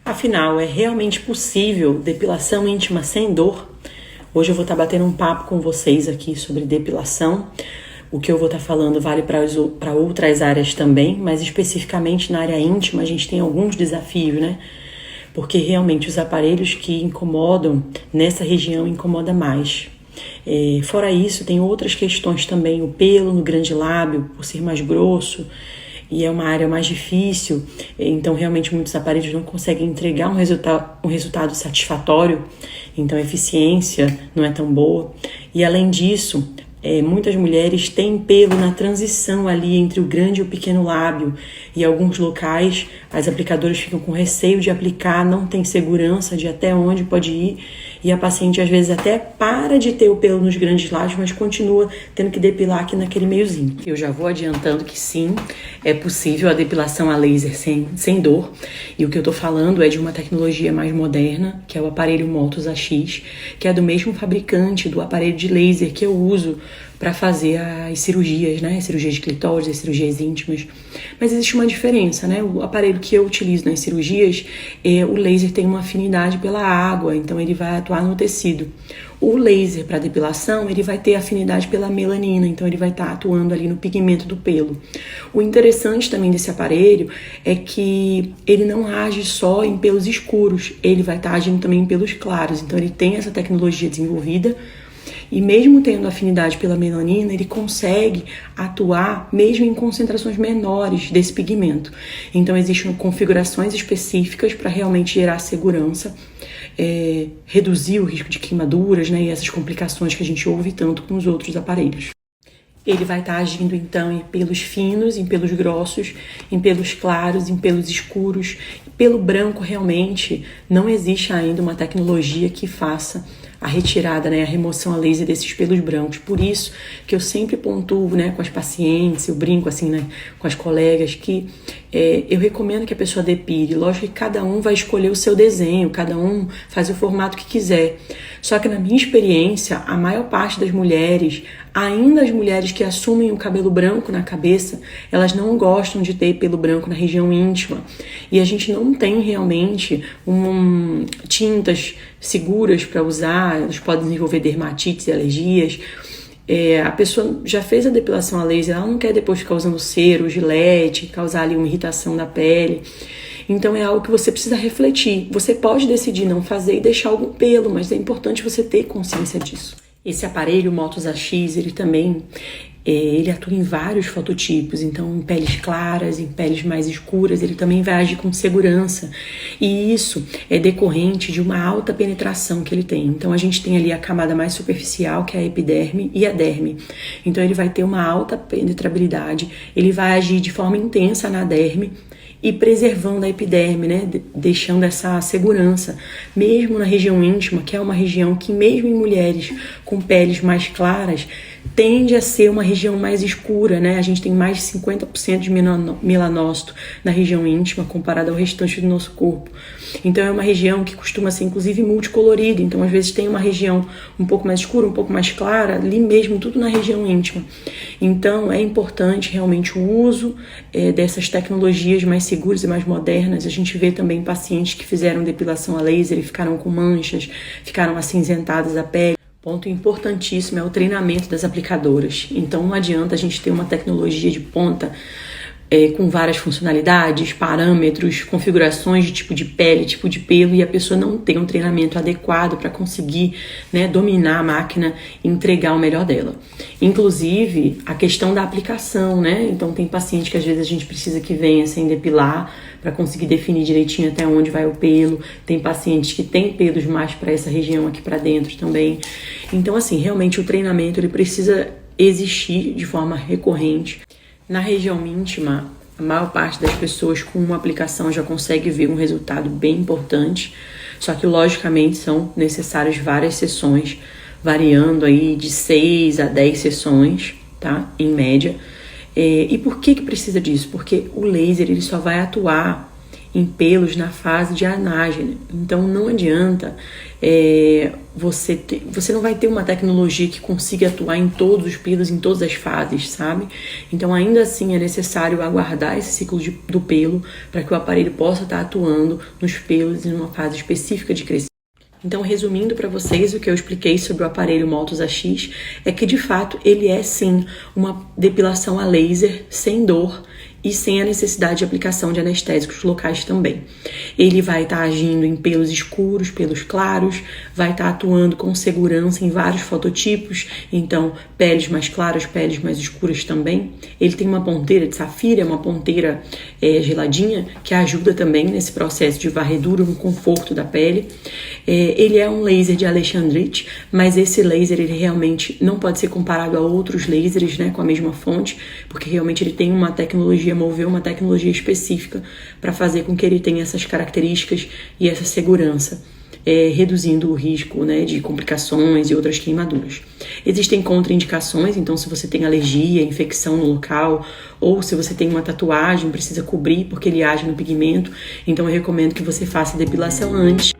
Afinal, é realmente possível depilação íntima sem dor? Hoje eu vou estar batendo um papo com vocês aqui sobre depilação. O que eu vou estar falando vale para outras áreas também, mas especificamente na área íntima a gente tem alguns desafios, né? Porque realmente os aparelhos que incomodam nessa região incomodam mais. Fora isso, tem outras questões também, o pelo no grande lábio, por ser mais grosso, e é uma área mais difícil, então realmente muitos aparelhos não conseguem entregar um resultado satisfatório, então a eficiência não é tão boa. E além disso, muitas mulheres têm pelo na transição ali entre o grande e o pequeno lábio, e em alguns locais as aplicadoras ficam com receio de aplicar, não tem segurança de até onde pode ir, e a paciente às vezes até para de ter o pelo nos grandes lábios, mas continua tendo que depilar aqui naquele meiozinho. Eu já vou adiantando que sim, é possível a depilação a laser sem dor, e o que eu tô falando é de uma tecnologia mais moderna, que é o aparelho Motus AX, que é do mesmo fabricante do aparelho de laser que eu uso para fazer as cirurgias, né? Cirurgias de clitóris, as cirurgias íntimas. Mas existe uma diferença, né? O aparelho que eu utilizo nas cirurgias, o laser tem uma afinidade pela água, então ele vai atuar no tecido. O laser para depilação, ele vai ter afinidade pela melanina, então ele vai estar atuando ali no pigmento do pelo. O interessante também desse aparelho é que ele não age só em pelos escuros, ele vai estar agindo também em pelos claros, então ele tem essa tecnologia desenvolvida. E mesmo tendo afinidade pela melanina, ele consegue atuar mesmo em concentrações menores desse pigmento. Então existem configurações específicas para realmente gerar segurança, reduzir o risco de queimaduras, né, e essas complicações que a gente ouve tanto com os outros aparelhos. Ele vai estar agindo então em pelos finos, em pelos grossos, em pelos claros, em pelos escuros. Pelo branco realmente não existe ainda uma tecnologia que faça a retirada, né, a remoção a laser desses pelos brancos. Por isso que eu sempre pontuo, né, com as pacientes, eu brinco assim, né, com as colegas, que eu recomendo que a pessoa depile. Lógico que cada um vai escolher o seu desenho, cada um faz o formato que quiser. Só que na minha experiência, a maior parte das mulheres, ainda as mulheres que assumem o cabelo branco na cabeça, elas não gostam de ter pelo branco na região íntima. E a gente não tem realmente tintas seguras para usar, elas podem desenvolver dermatites e alergias. A pessoa já fez a depilação a laser, ela não quer depois ficar usando cera, gilete, causar ali uma irritação da pele. Então é algo que você precisa refletir. Você pode decidir não fazer e deixar algum pelo, mas é importante você ter consciência disso. Esse aparelho Motus AX, ele também ele atua em vários fototipos, então em peles claras, em peles mais escuras, ele também vai agir com segurança. E isso é decorrente de uma alta penetração que ele tem. Então a gente tem ali a camada mais superficial, que é a epiderme e a derme. Então ele vai ter uma alta penetrabilidade, ele vai agir de forma intensa na derme, e preservando a epiderme, né, deixando essa segurança, mesmo na região íntima, que é uma região que mesmo em mulheres com peles mais claras, tende a ser uma região mais escura, né? A gente tem mais de 50% de melanócito na região íntima comparado ao restante do nosso corpo. Então é uma região que costuma ser inclusive multicolorida, então às vezes tem uma região um pouco mais escura, um pouco mais clara, ali mesmo, tudo na região íntima. Então é importante realmente o uso dessas tecnologias mais seguras e mais modernas. A gente vê também pacientes que fizeram depilação a laser e ficaram com manchas, ficaram acinzentadas a pele. Ponto importantíssimo é o treinamento das aplicadoras. Então não adianta a gente ter uma tecnologia de ponta com várias funcionalidades, parâmetros, configurações de tipo de pele, tipo de pelo, e a pessoa não tem um treinamento adequado para conseguir, né, dominar a máquina e entregar o melhor dela. Inclusive, a questão da aplicação, né? Então tem paciente que às vezes a gente precisa que venha sem depilar para conseguir definir direitinho até onde vai o pelo. Tem pacientes que têm pelos mais para essa região aqui para dentro também. Então, assim, realmente o treinamento ele precisa existir de forma recorrente. Na região íntima, a maior parte das pessoas com uma aplicação já consegue ver um resultado bem importante, só que logicamente são necessárias várias sessões, variando aí de 6 a 10 sessões, tá? Em média. E por que precisa disso? Porque o laser ele só vai atuar em pelos na fase de anágene. Então não adianta você não vai ter uma tecnologia que consiga atuar em todos os pelos, em todas as fases, sabe? Então ainda assim é necessário aguardar esse ciclo do pelo para que o aparelho possa estar atuando nos pelos em uma fase específica de crescimento. Então, resumindo para vocês o que eu expliquei sobre o aparelho Motus AX, é que de fato ele é sim uma depilação a laser sem dor e sem a necessidade de aplicação de anestésicos locais também. Ele vai estar agindo em pelos escuros, pelos claros, vai estar atuando com segurança em vários fototipos, então peles mais claras, peles mais escuras também. Ele tem uma ponteira de safira, uma ponteira geladinha, que ajuda também nesse processo de varredura, no conforto da pele. Ele é um laser de Alexandrite, mas esse laser ele realmente não pode ser comparado a outros lasers, né, com a mesma fonte, porque realmente ele tem uma tecnologia, moveu uma tecnologia específica para fazer com que ele tenha essas características e essa segurança, reduzindo o risco, né, de complicações e outras queimaduras. Existem contraindicações, então se você tem alergia, infecção no local, ou se você tem uma tatuagem, precisa cobrir porque ele age no pigmento, então eu recomendo que você faça a depilação antes.